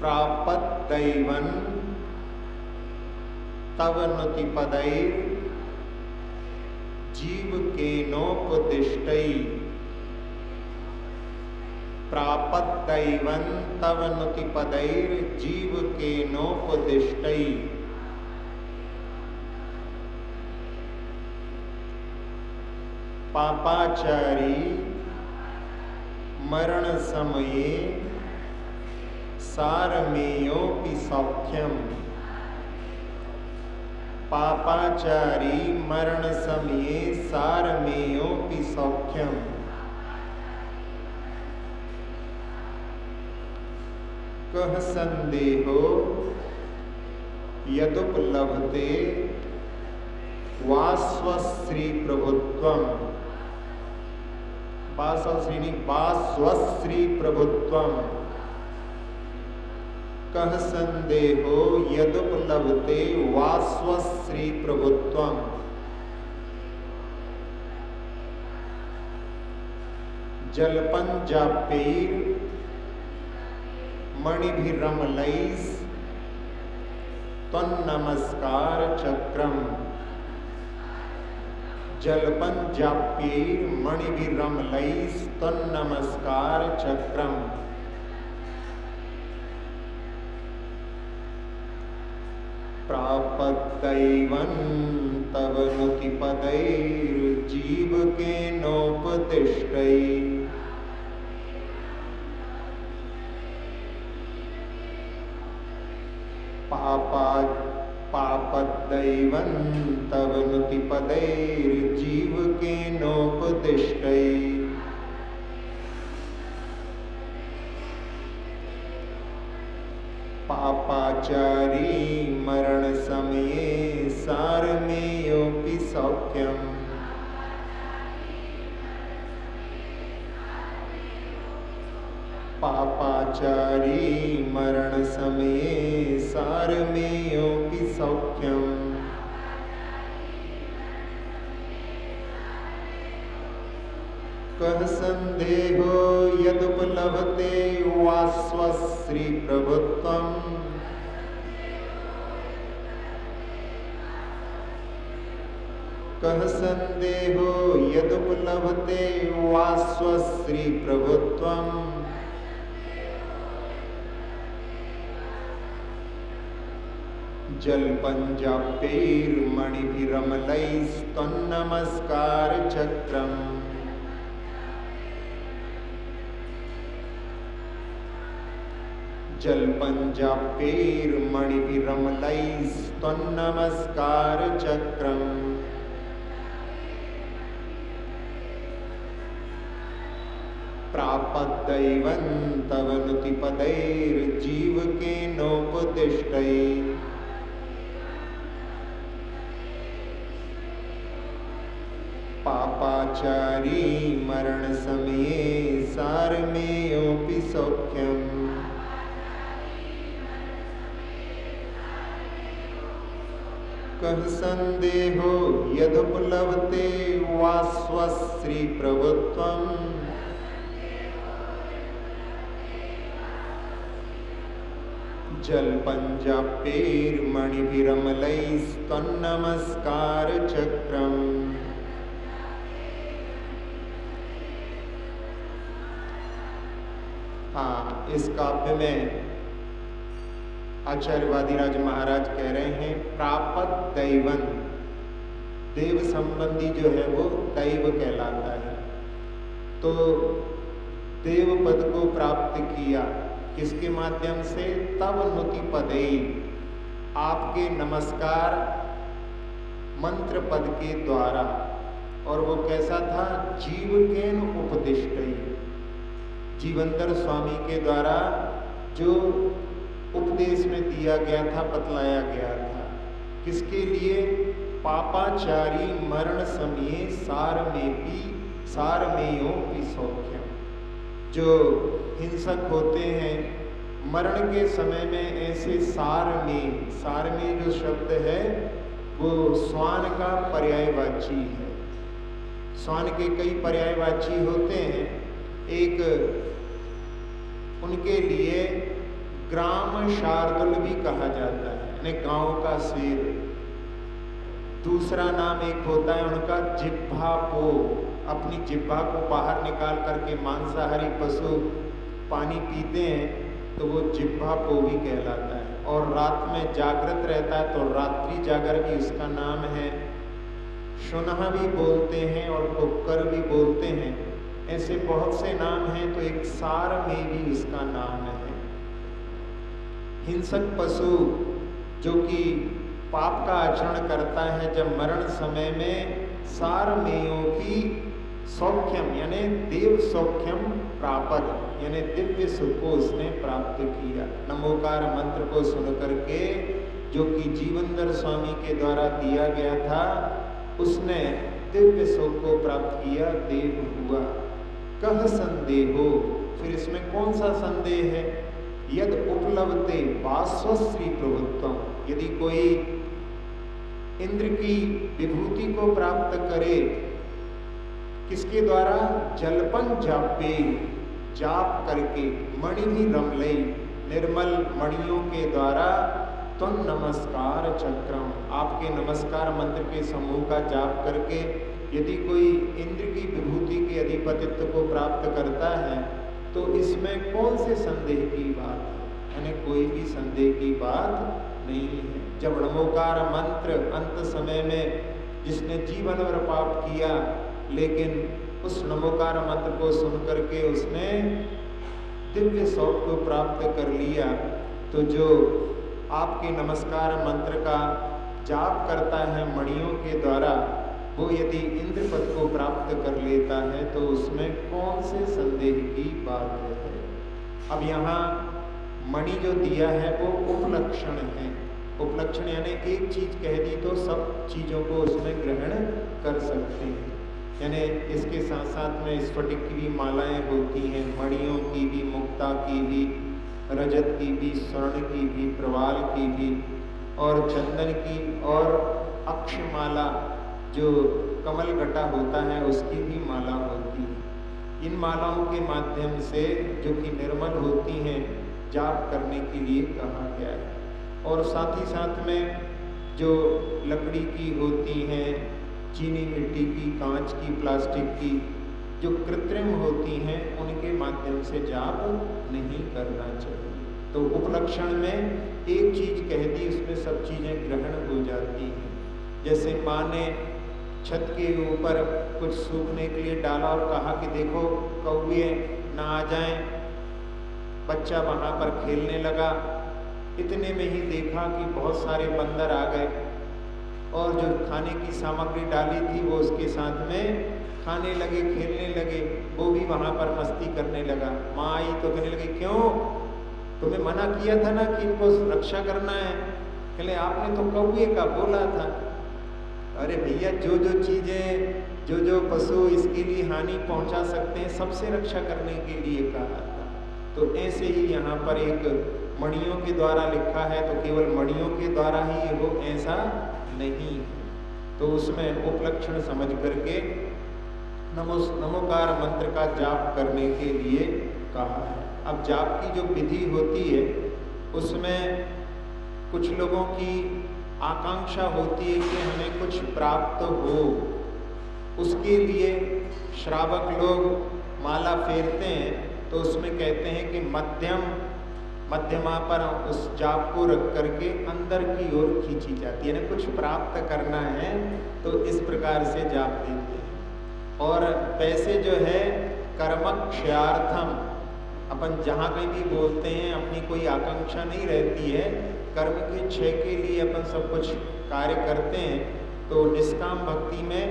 प्रापत दैवन तव नुतिपदैर जीव केनोपदिष्टै। प्रापत दैवन तव नुतिपदैर जीव केनोपदिष्टै। पापाचारी मरण समये सारमेयोपि सौख्यम। पापाचारी मरण समये सारमेयोपि सौख्यम। कह संदेहो यदुपलभते वास्वश्री प्रभुत्वम। वास्वश्री प्रभुत्वम। कह संदेहो यदुपलभते वास्वश्री प्रभुत्वम। जलपंजापैर मणिभिरमलैः त्वन्नमस्कार चक्रम। जलपंजाप्यैर मणिभिरमलैः त्वन्नमस्कार चक्रम। प्रापद्दैवं तव नुतिपदैर जीव केनोपदिष्टै। पापद्दैवं तव नुतिपदैर जीव केनोपदिष्टै। पापाचारी मरण समये सारमेयोपि सौख्यम। पापाचारी मरण समये सारमेयोपि सौख्यम। कह संदेहो यदुपलभते वास्वश्री प्रभुत्वम। कह संदेहो यदुपलभते वास्वश्री प्रभुत्वम। जलपंजापैर मणिभिरमलैः त्वन्नमस्कार चक्रम। जलपंजापैर मणिभिरमलैः त्वन्नमस्कार चक्रम। प्रापद्दैवं तव नुतिपदैर जीव केनोपदिष्टै। पापाचारी मरण समये सारमेयोपि सौख्यम। कह संदेहो यदुपलभते वास्वश्री प्रभुत्वम। जलपंजापैर मणिभिरमलैः त्वन्नमस्कार चक्रम। इस काव्य में आचार्य वादिराज महाराज कह रहे हैं प्रापत दैवन, देव संबंधी जो है वो दैव कहलाता है। तो देव पद को प्राप्त किया किसके माध्यम से? तव नुतिपदै, आपके नमस्कार मंत्र पद के द्वारा। और वो कैसा था? जीव केन उपदिष्टै, जीवंतर स्वामी के द्वारा जो उपदेश में दिया गया था, बतलाया गया था। किसके लिए? पापाचारी मरण समये सारमेयोपि सौख्यम। जो हिंसक होते हैं मरण के समय में ऐसे सार में जो शब्द है वो स्वान का पर्यायवाची है। स्वान के कई पर्यायवाची होते हैं। एक उनके लिए ग्राम शार्दुल भी कहा जाता है, यानी गांव का शेर। दूसरा नाम एक होता है उनका जिह्वा पो, अपनी जिह्वा को बाहर निकाल करके मांसाहारी पशु पानी पीते हैं तो वो जिह्वा पो भी कहलाता है। और रात में जागृत रहता है तो रात्रि जागर भी उसका नाम है। सुनहा भी बोलते हैं और कुक्कर भी बोलते हैं। ऐसे बहुत से नाम हैं, तो एक सार में भी उसका नाम है। हिंसक पशु जो कि पाप का आचरण करता है, जब मरण समय में सारमेयों की सौख्यम यानी देव सौख्यम प्राप्त, यानी दिव्य सुख को उसने प्राप्त किया। नमोकार मंत्र को सुन करके जो कि जीवनधर स्वामी के द्वारा दिया गया था, उसने दिव्य सुख को प्राप्त किया, देव हुआ। कह संदेहो, फिर इसमें कौन सा संदेह है? यद उपलब्धे वास्वश्री प्रभुत्वम, यदि कोई इंद्र की विभूति को प्राप्त करे, किसके द्वारा? जलपन जापे, जाप करके, मणि भी रमले, निर्मल मणियों के द्वारा, त्वं नमस्कार चक्रम, आपके नमस्कार मंत्र के समूह का जाप करके यदि कोई इंद्र की विभूति के अधिपतित्व को प्राप्त करता है तो इसमें कौन से संदेह की बात है? यानी कोई भी संदेह की बात नहीं है। जब नमोकार मंत्र अंत समय में जिसने जीवन भर पाप किया, लेकिन उस नमोकार मंत्र को सुन करके उसने दिव्य सौख को प्राप्त कर लिया, तो जो आपके नमस्कार मंत्र का जाप करता है मणियों के द्वारा, वो यदि इंद्र पद को प्राप्त कर लेता है तो उसमें कौन से संदेह की बात है? अब यहाँ मणि जो दिया है वो उपलक्षण है। उपलक्षण यानी एक चीज कह दी तो सब चीजों को उसमें ग्रहण कर सकते हैं। यानी इसके साथ साथ में स्फटिक की भी मालाएं होती हैं, मणियों की भी, मुक्ता की भी, रजत की भी, स्वर्ण की भी, प्रवाल की भी, और चंदन की, और अक्षमाला जो कमल घटा होता है उसकी भी माला होती है। इन मालाओं के माध्यम से जो कि निर्मल होती हैं, जाप करने के लिए कहा गया है। और साथ ही साथ में जो लकड़ी की होती हैं, चीनी मिट्टी की, कांच की, प्लास्टिक की, जो कृत्रिम होती हैं, उनके माध्यम से जाप नहीं करना चाहिए। तो उपलक्षण में एक चीज कह दी, उसमें सब चीजें ग्रहण हो जाती हैं। जैसे माँ ने छत के ऊपर कुछ सूखने के लिए डाला और कहा कि देखो कौवे ना आ जाएं, बच्चा वहां पर खेलने लगा। इतने में ही देखा कि बहुत सारे बंदर आ गए और जो खाने की सामग्री डाली थी वो उसके साथ में खाने लगे, खेलने लगे। वो भी वहां पर मस्ती करने लगा। माँ आई तो कहने लगी, क्यों, तुम्हें मना किया था ना कि इनको रक्षा करना है। कहले आपने तो कौवे का बोला था। अरे भैया, जो जो चीजें, जो जो पशु इसके लिए हानि पहुंचा सकते हैं, सबसे रक्षा करने के लिए कहा था। तो ऐसे ही यहाँ पर एक मणियों के द्वारा लिखा है, तो केवल मणियों के द्वारा ही ये हो ऐसा नहीं है। तो उसमें उपलक्षण समझ करके नमोकार मंत्र का जाप करने के लिए कहा है। अब जाप की जो विधि होती है उसमें कुछ लोगों की आकांक्षा होती है कि हमें कुछ प्राप्त हो, उसके लिए श्रावक लोग माला फेरते हैं। तो उसमें कहते हैं कि मध्यमा पर उस जाप को रख करके अंदर की ओर खींची जाती है, यानी कुछ प्राप्त करना है तो इस प्रकार से जाप देते हैं। और वैसे जो है कर्मक्षयार्थम, अपन जहाँ कहीं भी बोलते हैं अपनी कोई आकांक्षा नहीं रहती है, कर्म के क्षय के लिए अपन सब कुछ कार्य करते हैं। तो निष्काम भक्ति में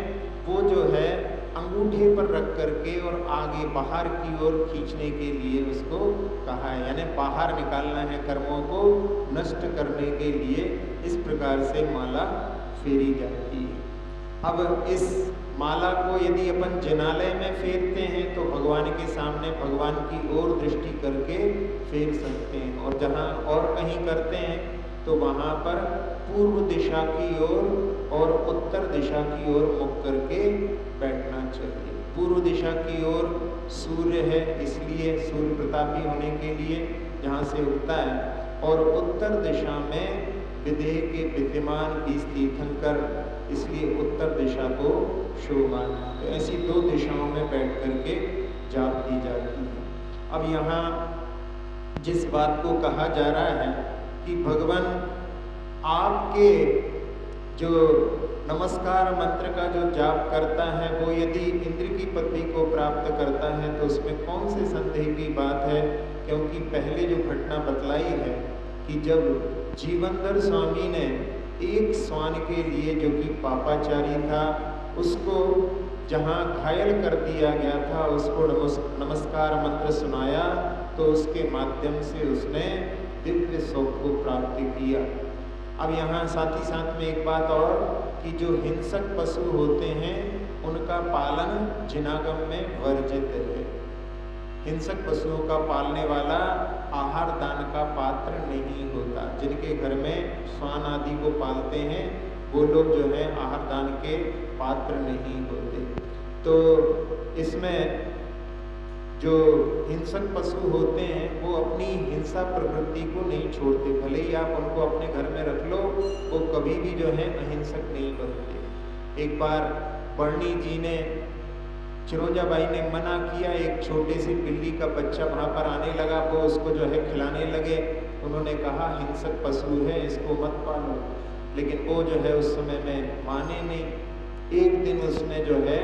वो जो है अंगूठे पर रख करके और आगे बाहर की ओर खींचने के लिए उसको कहा है, यानी बाहर निकालना है, कर्मों को नष्ट करने के लिए इस प्रकार से माला फेरी जाती है। अब इस माला को यदि अपन जिनालय में फेरते हैं तो भगवान के सामने भगवान की ओर दृष्टि करके फेर सकते हैं, और जहाँ और कहीं करते हैं तो वहाँ पर पूर्व दिशा की ओर और उत्तर दिशा की ओर मुख करके बैठना चाहिए। पूर्व दिशा की ओर सूर्य है, इसलिए सूर्य प्रतापी होने के लिए जहाँ से उगता है, और उत्तर दिशा में विदेह के विद्यमान बीज तीर्थंकर, इसलिए उत्तर दिशा को शुभ माना। तो ऐसी दो दिशाओं में बैठ करके जाप दी जाती है। अब यहाँ जिस बात को कहा जा रहा है कि भगवान आपके जो नमस्कार मंत्र का जो जाप करता है वो यदि इंद्र की पदवी को प्राप्त करता है तो उसमें कौन से संदेह की बात है, क्योंकि पहले जो घटना बतलाई है कि जब जीवनधर स्वामी ने एक श्वान के लिए जो कि पापाचारी था उसको जहाँ घायल कर दिया गया था, उसको नमस्कार मंत्र सुनाया तो उसके माध्यम से उसने दिव्य सुख को प्राप्त किया। अब यहाँ साथ ही साथ में एक बात और कि जो हिंसक पशु होते हैं उनका पालन जिनागम में वर्जित है। हिंसक पशुओं का पालने वाला आहार दान का पात्र नहीं होता। जिनके घर में श्वान आदि को पालते हैं वो लोग जो है आहार दान के पात्र नहीं होते। तो इसमें जो हिंसक पशु होते हैं वो अपनी हिंसा प्रवृत्ति को नहीं छोड़ते, भले ही आप उनको अपने घर में रख लो वो कभी भी जो है अहिंसक नहीं बनते। एक बार बर्नी जी ने, चिरोजाबाई ने मना किया, एक छोटे से बिल्ली का बच्चा वहाँ पर आने लगा, वो उसको जो है खिलाने लगे। उन्होंने कहा हिंसक पशु है इसको मत पालो, लेकिन वो जो है उस समय में माने नहीं। एक दिन उसने जो है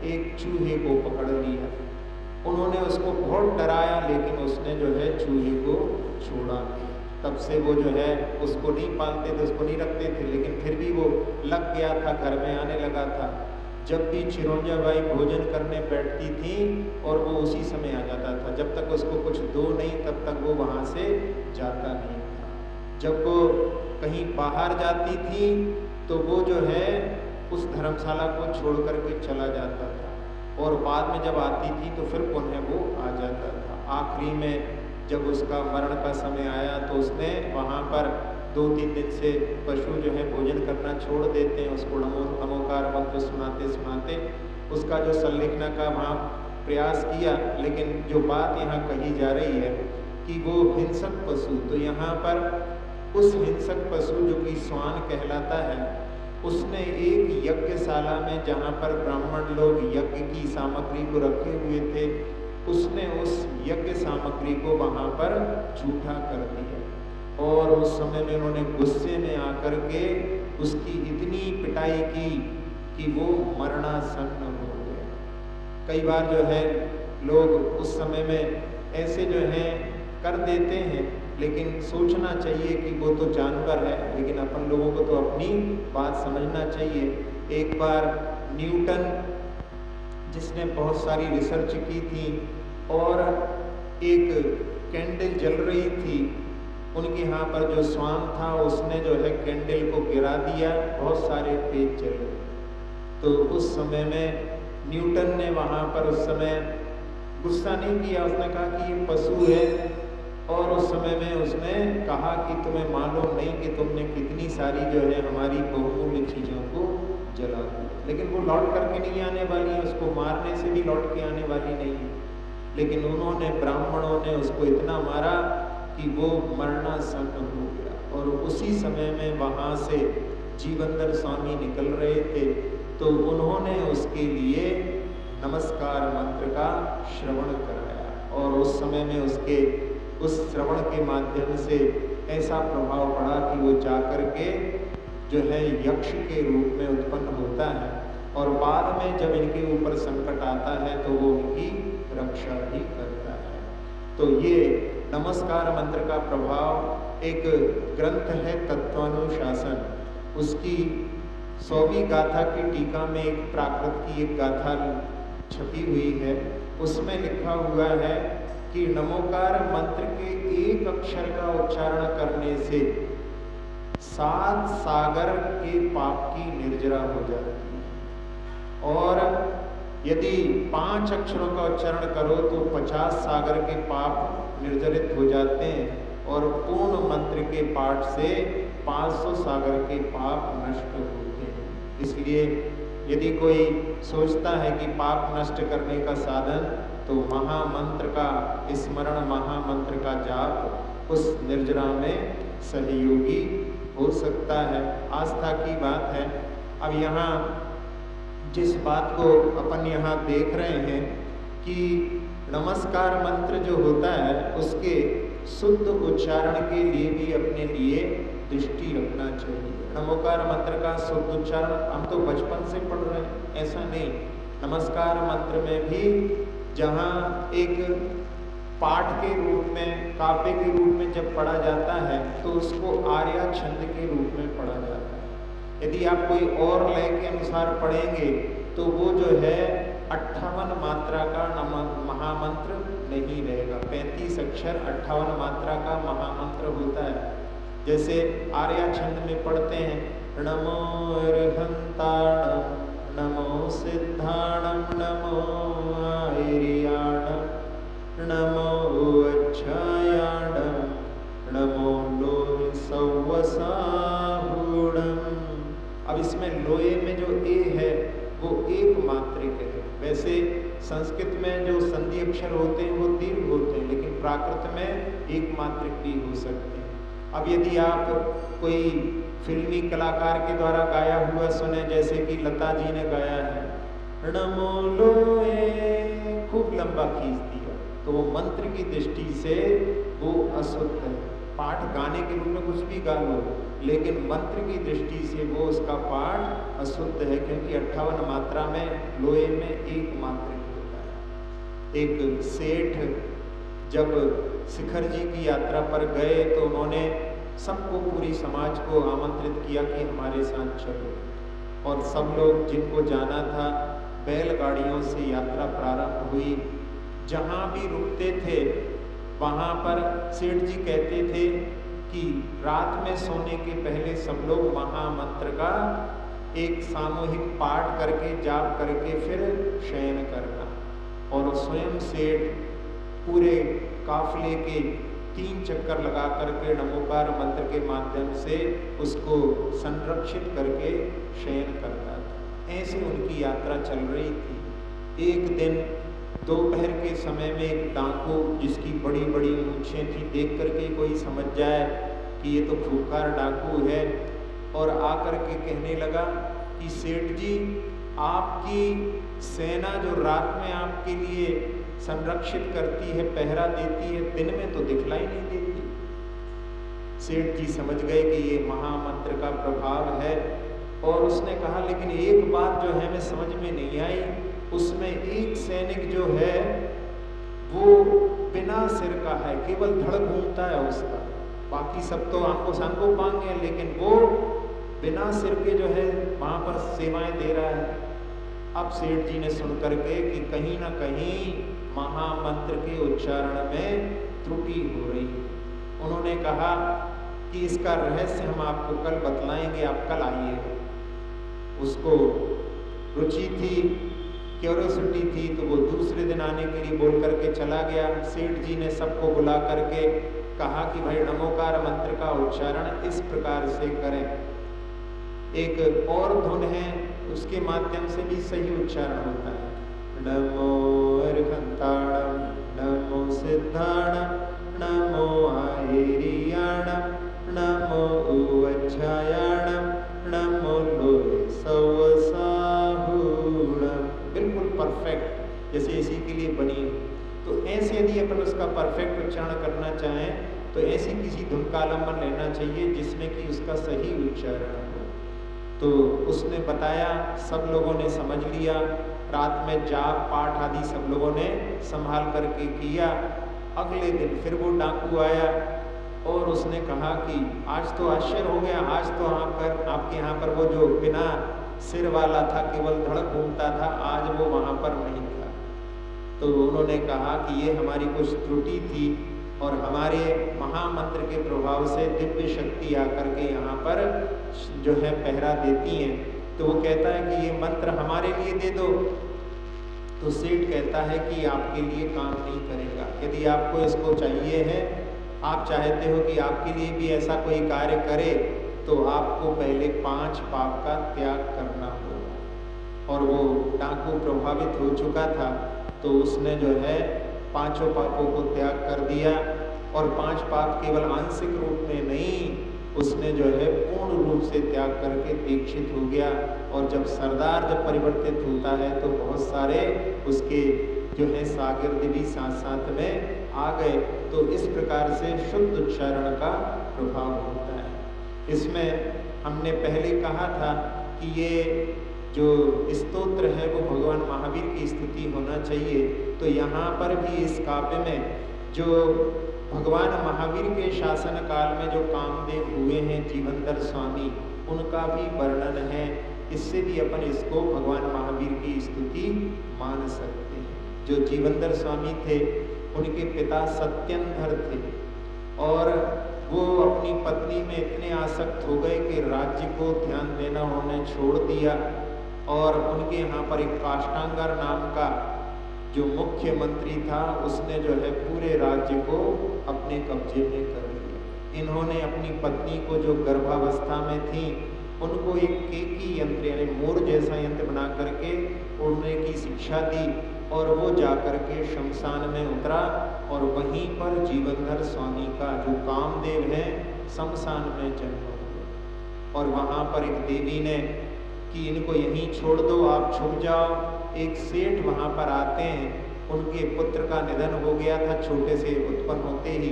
एक चूहे को पकड़ लिया, उन्होंने उसको बहुत डराया लेकिन उसने जो है चूहे को छोड़ा। तब से वो जो है उसको नहीं पालते थे, उसको नहीं रखते थे, लेकिन फिर भी वो लग गया था, घर में आने लगा था। जब भी चिरोंजाबाई भोजन करने बैठती थी और वो उसी समय आ जाता था, जब तक उसको कुछ दो नहीं तब तक वो वहाँ से जाता नहीं था। जब वो कहीं बाहर जाती थी तो वो जो है उस धर्मशाला को छोड़ करके चला जाता था, और बाद में जब आती थी तो फिर पुनः वो आ जाता था। आखिरी में जब उसका मरण का समय आया तो उसने वहाँ पर 2-3 दिन से पशु जो है भोजन करना छोड़ देते हैं, उसको नमोकार मंत्र सुनाते सुनाते उसका जो संलिखना का वहाँ प्रयास किया। लेकिन जो बात यहाँ कही जा रही है कि वो हिंसक पशु, तो यहाँ पर उस हिंसक पशु जो कि श्वान कहलाता है, उसने एक यज्ञशाला में जहाँ पर ब्राह्मण लोग यज्ञ की सामग्री को रखे हुए थे, उसने उस यज्ञ सामग्री को वहाँ पर झूठा कर दिया, और उस समय में उन्होंने गुस्से में आकर के उसकी इतनी पिटाई की कि वो मरणासन्न हो गया। कई बार जो है लोग उस समय में ऐसे जो है कर देते हैं, लेकिन सोचना चाहिए कि वो तो जानवर है, लेकिन अपन लोगों को तो अपनी बात समझना चाहिए। एक बार न्यूटन, जिसने बहुत सारी रिसर्च की थी, और एक कैंडल जल रही थी, उनके यहाँ पर जो श्वान था उसने जो है कैंडल को गिरा दिया, बहुत सारे पेज जल गए। तो उस समय में न्यूटन ने वहाँ पर उस समय गुस्सा नहीं किया, उसने कहा कि ये पशु है, और उस समय में उसने कहा कि तुम्हें मालूम नहीं कि तुमने कितनी सारी जो है हमारी बहुमूल्य चीज़ों को जला दी, लेकिन वो लौट करके नहीं आने वाली है, उसको मारने से भी लौट के आने वाली नहीं है। लेकिन उन्होंने, ब्राह्मणों ने उसको इतना मारा कि वो मरणासन्न हो गया। और उसी समय में वहाँ से जीवनधर स्वामी निकल रहे थे, तो उन्होंने उसके लिए नमस्कार मंत्र का श्रवण कराया, और उस समय में उसके उस श्रवण के माध्यम से ऐसा प्रभाव पड़ा कि वो जाकर के जो है यक्ष के रूप में उत्पन्न होता है, और बाद में जब इनके ऊपर संकट आता है तो वो उनकी रक्षा भी करता है। तो ये नमस्कार मंत्र का प्रभाव, एक ग्रंथ है तत्वानुशासन, उसकी 100वीं गाथा की टीका में एक प्राकृत की एक गाथा छपी हुई है। उसमें लिखा हुआ है कि नमोकार मंत्र के एक अक्षर का उच्चारण करने से 7 सागर के पाप की निर्जरा हो जाती है, और यदि 5 अक्षरों का उच्चारण करो तो 50 सागर के पाप निर्जरित हो जाते हैं, और पूर्ण मंत्र के पाठ से 500 सागर के पाप नष्ट होते हैं। इसलिए यदि कोई सोचता है कि पाप नष्ट करने का साधन तो महामंत्र का स्मरण, महामंत्र का जाप उस निर्जरा में सहयोगी हो सकता है। आस्था की बात है। अब यहाँ जिस बात को अपन यहाँ देख रहे हैं कि नमस्कार मंत्र जो होता है उसके शुद्ध उच्चारण के लिए भी अपने लिए दृष्टि रखना चाहिए। नमोकार मंत्र का शुद्ध उच्चारण हम तो बचपन से पढ़ रहे हैं, ऐसा नहीं। नमस्कार मंत्र में भी जहाँ एक पाठ के रूप में, काव्य के रूप में जब पढ़ा जाता है तो उसको आर्या छंद के रूप में पढ़ा जाता है। यदि आप कोई और लय के अनुसार पढ़ेंगे तो वो जो है 58 मात्रा का महामंत्र नहीं रहेगा। 35 अक्षर 58 मात्रा का महामंत्र होता है। जैसे आर्या छंद में पढ़ते हैं नमो अर्हंताणं, नमो सिद्धाणं, नमो आयर्याणं, नमो अच्छायाणं, नमो लोय सव्वसाहूणं। अब इसमें लोये में जो ए है वो एक मात्रिक है। वैसे संस्कृत में जो संधि अक्षर होते हैं वो दीर्घ होते हैं, लेकिन प्राकृत में एक मात्रिक भी हो सकते हैं। अब यदि आप कोई फिल्मी कलाकार के द्वारा गाया हुआ सुने, जैसे कि लता जी ने गाया है नमो लोए, खूब लंबा खींच दिया, तो वो मंत्र की दृष्टि से वो अशुद्ध है। पाठ गाने के रूप में कुछ भी गा लो, लेकिन मंत्र की दृष्टि से वो उसका पाठ अशुद्ध है, क्योंकि 58 मात्रा में लोए में एक मात्रिक होता है। एक सेठ जब शिखर जी की यात्रा पर गए तो उन्होंने सबको, पूरी समाज को आमंत्रित किया कि हमारे साथ चलो, और सब लोग जिनको जाना था बैलगाड़ियों से यात्रा प्रारंभ हुई। जहाँ भी रुकते थे वहाँ पर सेठ जी कहते थे कि रात में सोने के पहले सब लोग महामंत्र का एक सामूहिक पाठ करके, जाप करके फिर शयन करना। और स्वयं सेठ पूरे काफिले के 3 चक्कर लगा करके नमोकार मंत्र के माध्यम से उसको संरक्षित करके शयन करता था। ऐसे उनकी यात्रा चल रही थी। एक दिन दोपहर के समय में एक डाकू, जिसकी बड़ी बड़ी मूंछें थी, देख करके कोई समझ जाए कि ये तो खूंखार डाकू है, और आकर के कहने लगा कि सेठ जी, आपकी सेना जो रात में आपके लिए संरक्षित करती है, पहरा देती है, दिन में तो दिखलाई नहीं देती। सेठ जी समझ गए कि ये महामंत्र का प्रभाव है, और उसने कहा लेकिन एक बात जो है मैं समझ में नहीं आई, उसमें एक सैनिक जो है वो बिना सिर का है, केवल धड़ घूमता है उसका, बाकी सब तो आंखों सांखों पांग है, लेकिन वो बिना सिर के जो है वहां पर सेवाएं दे रहा है। अब सेठ जी ने सुन करके कि कहीं ना कहीं महामंत्र के उच्चारण में त्रुटि हो रही है, उन्होंने कहा कि इसका रहस्य हम आपको कल बतलाएंगे, आप कल आइए। उसको रुचि थी, क्यूरियोसिटी थी, तो वो दूसरे दिन आने के लिए बोल करके चला गया। सेठ जी ने सबको बुला करके कहा कि भाई नमोकार मंत्र का उच्चारण इस प्रकार से करें। एक और धुन है, उसके माध्यम से भी सही उच्चारण होता है। नमो अर्हंताणं, नमो सिद्धाणं, नमो आयर्याणं, नमो अच्छायाणं, नमो लोय सव्वसाहूणं। बिल्कुल परफेक्ट, जैसे इसी के लिए बनी। तो ऐसे यदि अपन उसका परफेक्ट उच्चारण करना चाहें तो ऐसी किसी धुन का आलम्बन लेना चाहिए जिसमें कि उसका सही उच्चारण हो। तो उसने बताया, सब लोगों ने समझ लिया। रात में जाप पाठ आदि सब लोगों ने संभाल करके किया। अगले दिन फिर वो डाकू आया और उसने कहा कि आज तो आश्चर्य हो गया, आज तो आपके यहाँ पर वो जो बिना सिर वाला था, केवल धड़ घूमता था, आज वो वहाँ पर नहीं था। तो उन्होंने कहा कि ये हमारी कुछ त्रुटि थी और हमारे महामंत्र के प्रभाव से दिव्य शक्ति आकर के यहाँ पर जो है पहरा देती हैं। तो वो कहता है कि ये मंत्र हमारे लिए दे दो। तो सेठ कहता है कि आपके लिए काम नहीं करेगा। यदि आपको इसको चाहिए है, आप चाहते हो कि आपके लिए भी ऐसा कोई कार्य करे, तो आपको पहले 5 पाप का त्याग करना होगा। और वो डाकू प्रभावित हो चुका था, तो उसने जो है पांचों पापों को त्याग कर दिया, और 5 पाप केवल आंशिक रूप में नहीं, उसने जो है पूर्ण रूप से त्याग करके दीक्षित हो गया। और जब सरदार जब परिवर्तित होता है तो बहुत सारे उसके जो है शागिर्द भी साथ साथ में आ गए। तो इस प्रकार से शुद्ध उच्चारण का प्रभाव होता है। इसमें हमने पहले कहा था कि ये जो स्तोत्र है वो भगवान महावीर की स्तुति होना चाहिए। तो यहाँ पर भी इस काव्य में जो भगवान महावीर के शासन काल में जो कामदेव हुए हैं जीवनधर स्वामी, उनका भी वर्णन है। इससे भी अपन इसको भगवान महावीर की स्तुति मान सकते हैं। जो जीवनधर स्वामी थे उनके पिता सत्येंद्र थे, और वो अपनी पत्नी में इतने आसक्त हो गए कि राज्य को ध्यान देना उन्होंने छोड़ दिया। और उनके यहाँ पर एक काष्टांगर नाम का जो मुख्यमंत्री था, उसने जो है पूरे राज्य को अपने कब्जे में कर लिया। इन्होंने अपनी पत्नी को जो गर्भावस्था में थी उनको एक केकी यंत्र यानी मोर जैसा यंत्र बना करके उड़ने की शिक्षा दी, और वो जाकर के शमशान में उतरा, और वहीं पर जीवनधर स्वामी का जो कामदेव है शमशान में जन्म हुआ। और वहाँ पर एक देवी ने कि इनको यहीं छोड़ दो, आप छुप जाओ। एक सेठ वहाँ पर आते हैं, उनके पुत्र का निधन हो गया था छोटे से उत्पन्न होते ही,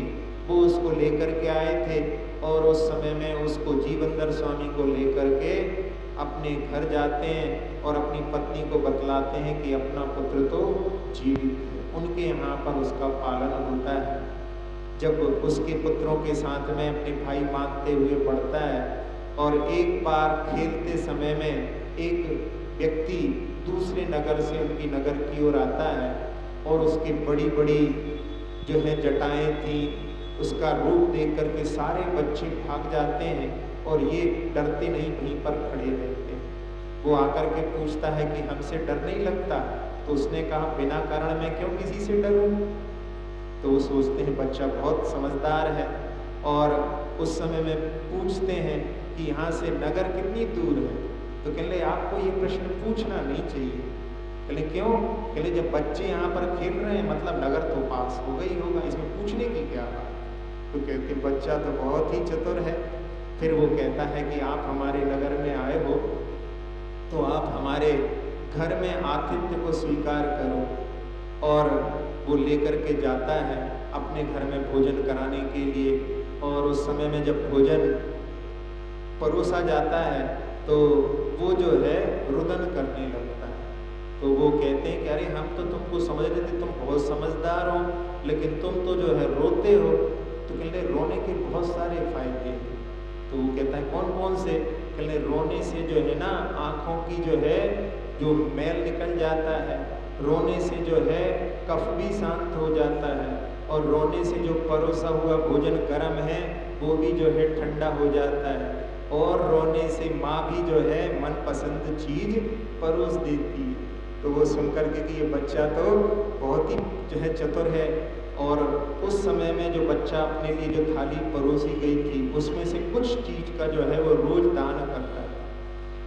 वो उसको लेकर के आए थे, और उस समय में उसको जीवनधर स्वामी को लेकर के अपने घर जाते हैं और अपनी पत्नी को बतलाते हैं कि अपना पुत्र तो जीवित है। उनके यहाँ पर उसका पालन होता है। जब उसके पुत्रों के साथ में अपने भाई मानते हुए बढ़ता है, और एक बार खेलते समय में एक व्यक्ति दूसरे नगर से उनकी नगर की ओर आता है, और उसकी बड़ी बड़ी जो है जटाएं थी, उसका रूप देख करके सारे बच्चे भाग जाते हैं, और ये डरते नहीं वहीं पर खड़े रहते हैं। वो आकर के पूछता है कि हमसे डर नहीं लगता? तो उसने कहा बिना कारण मैं क्यों किसी से डरूं? तो वो सोचते हैं बच्चा बहुत समझदार है, और उस समय में पूछते हैं कि यहाँ से नगर कितनी दूर है? तो कहले आपको ये प्रश्न पूछना नहीं चाहिए। कहले क्यों? कहले जब बच्चे यहाँ पर खेल रहे हैं मतलब नगर तो पास होगा ही होगा, इसमें पूछने की क्या बात? तो कहते बच्चा तो बहुत ही चतुर है। फिर वो कहता है कि आप हमारे नगर में आए हो तो आप हमारे घर में आतिथ्य को स्वीकार करो। और वो लेकर के जाता है अपने घर में भोजन कराने के लिए, और उस समय में जब भोजन परोसा जाता है तो वो जो है रुदन करने लगता है। तो वो कहते हैं कि अरे हम तो तुमको समझ रहे थे तुम बहुत समझदार हो, लेकिन तुम तो जो है रोते हो। तो कहते रोने के बहुत सारे फायदे हैं। तो वो कहता है कौन कौन से? कहते रोने से जो है ना आँखों की जो है जो मैल निकल जाता है, रोने से जो है कफ भी शांत हो जाता है, और रोने से जो परोसा हुआ भोजन गर्म है वो भी जो है ठंडा हो जाता है, और रोने से माँ भी जो है मनपसंद चीज परोस देती है। तो वो सुनकर के कि ये बच्चा तो बहुत ही जो है चतुर है। और उस समय में जो बच्चा अपने लिए जो थाली परोसी गई थी उसमें से कुछ चीज का जो है वो रोज दान करता है,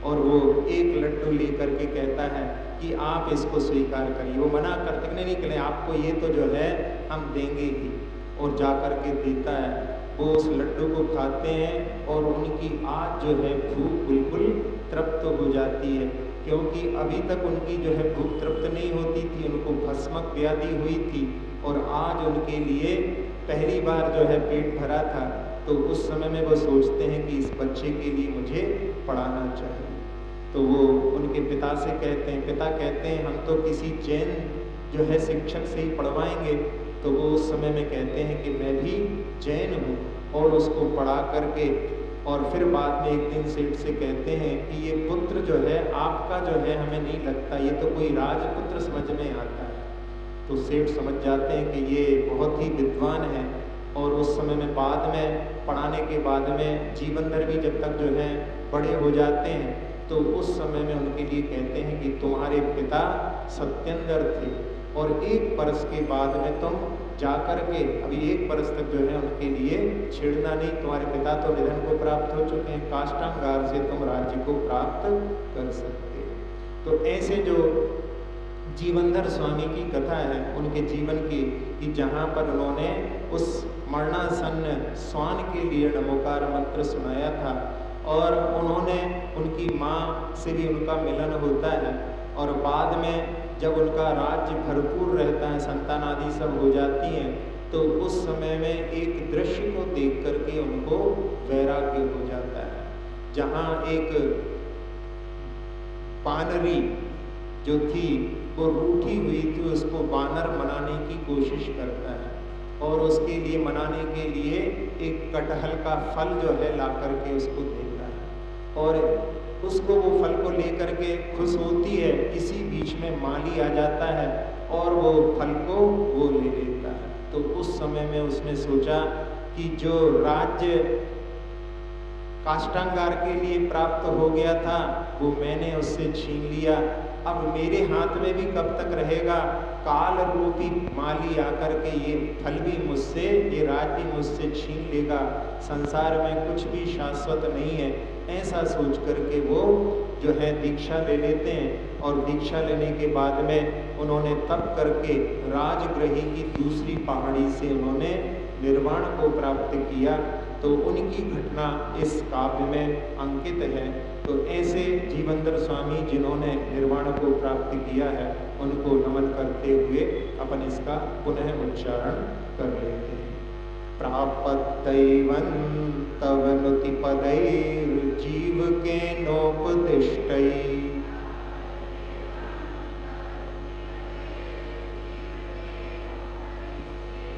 और वो एक लड्डू लेकर के कहता है कि आप इसको स्वीकार करिए। वो मना करते नहीं करें आपको ये तो जो है हम देंगे ही, और जा कर के देता है। वो उस लड्डू को खाते हैं और उनकी आज जो है भूख बिल्कुल तृप्त हो जाती है, क्योंकि अभी तक उनकी जो है भूख तृप्त नहीं होती थी, उनको भस्मक व्याधि हुई थी, और आज उनके लिए पहली बार जो है पेट भरा था। तो उस समय में वो सोचते हैं कि इस बच्चे के लिए मुझे पढ़ाना चाहिए। तो वो उनके पिता से कहते हैं, पिता कहते हैं हम तो किसी जैन जो है शिक्षक से ही पढ़वाएंगे। तो वो उस समय में कहते हैं कि मैं भी जैन हूँ, और उसको पढ़ा करके और फिर बाद में एक दिन सेठ से कहते हैं कि ये पुत्र जो है आपका जो है हमें नहीं लगता, ये तो कोई राजपुत्र समझ में आता है। तो सेठ समझ जाते हैं कि ये बहुत ही विद्वान है, और उस समय में बाद में पढ़ाने के बाद में जीवनधर भी जब तक जो है बड़े हो जाते हैं तो उस समय में उनके लिए कहते हैं कि तुम्हारे पिता सत्येंद्र थे, और 1 वर्ष के बाद में तुम जाकर के अभी 1 वर्ष तक जो है उनके लिए छेड़ना नहीं, तुम्हारे पिता तो निधन को प्राप्त हो चुके हैं, काष्टांगार से तुम राज्य को प्राप्त कर सकते हो। तो ऐसे जो जीवनधर स्वामी की कथा है उनके जीवन की, कि जहाँ पर उन्होंने उस मरणासन्न श्वान के लिए नमोकार मंत्र सुनाया था और उन्होंने उनकी माँ से भी उनका मिलन होता है और बाद में जब उनका राज्य भरपूर रहता है, संतान आदि सब हो जाती हैं, तो उस समय में एक दृश्य को देख करके उनको वैराग्य हो जाता है, जहाँ एक बानरी जो थी वो रूठी हुई थी, उसको बानर मनाने की कोशिश करता है और उसके लिए मनाने के लिए एक कटहल का फल जो है ला करके उसको देता है और उसको वो फल को लेकर के खुश होती है। इसी बीच में माली आ जाता है और वो फल को वो ले लेता है। तो उस समय में उसने सोचा कि जो राज्य काष्ठांगार के लिए प्राप्त हो गया था वो मैंने उससे छीन लिया, अब मेरे हाथ में भी कब तक रहेगा। काल रूपी माली आकर के ये फल भी मुझसे, ये राज्य मुझसे छीन लेगा, संसार में कुछ भी शाश्वत नहीं है। ऐसा सोच करके वो जो है दीक्षा ले लेते हैं और दीक्षा लेने के बाद में उन्होंने तप करके राजगृही की दूसरी पहाड़ी से उन्होंने निर्वाण को प्राप्त किया। तो उनकी घटना इस काव्य में अंकित है। तो ऐसे जीवनधर स्वामी जिन्होंने निर्वाण को प्राप्त किया है उनको नमन करते हुए अपन इसका पुनः उच्चारण कर लेते हैं। प्रापत्तैवं तव नुतिपदैर् जीव के नोपदिष्टै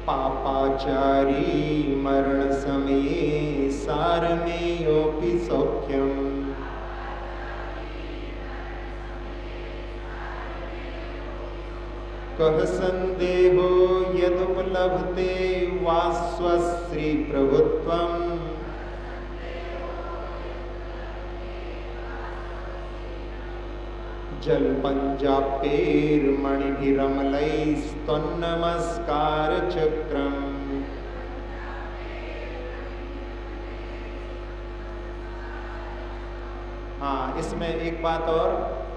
पापाचारी मरण समये सारमेयोऽपि सौख्यम् कः संदेहो यदुपलभते वा स्वश्री प्रभुत्वम् जलपञ्जाप्यैर्मणिभिरमलैस्त्वन्नमस्कार चक्रम्। हाँ, इसमें एक बात और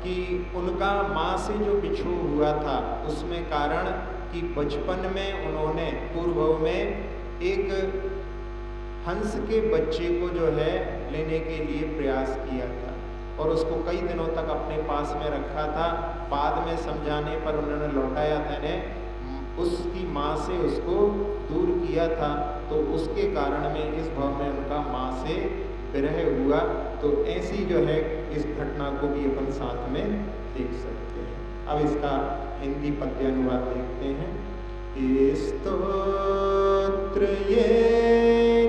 कि उनका माँ से जो बिछू हुआ था उसमें कारण कि बचपन में उन्होंने पूर्व में एक हंस के बच्चे को जो है लेने के लिए प्रयास किया था और उसको कई दिनों तक अपने पास में रखा था। बाद में समझाने पर उन्होंने लौटाया था ने उसकी माँ से उसको दूर किया था, तो उसके कारण में इस भाव में उनका माँ से विरह हुआ। तो ऐसी जो है इस घटना को भी अपन साथ में देख सकते हैं। अब इसका हिंदी पद्यानुवाद देखते हैं। स्तोत्र ये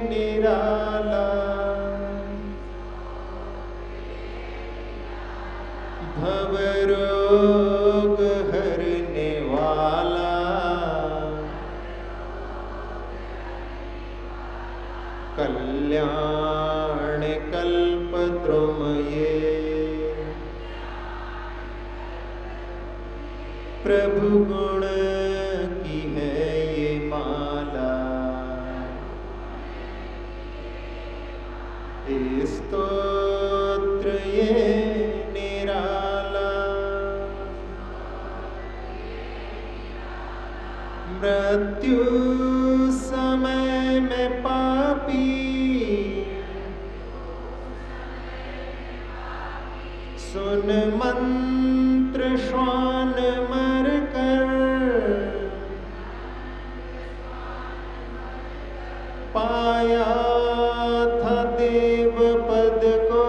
निराला भवरोग हरने वाला कल्याण कल्पद्रुम ये प्रभु गुण की है ये माला। स्तोत्र ये मृत्यु समय में पापी सुन मंत्र श्वान मर कर पाया था देव पद को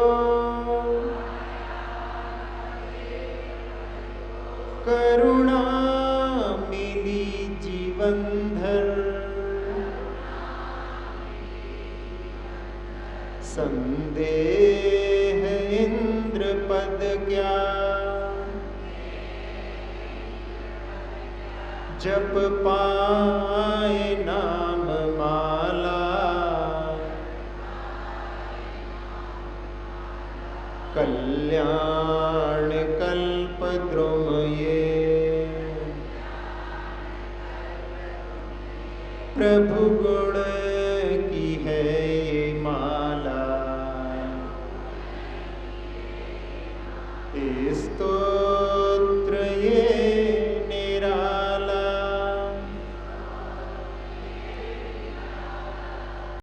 करुणा जीवनधर संदेह इंद्र पद क्या जप पाए नाम माला कल्याण कल्पद्रुम ये प्रभु गुण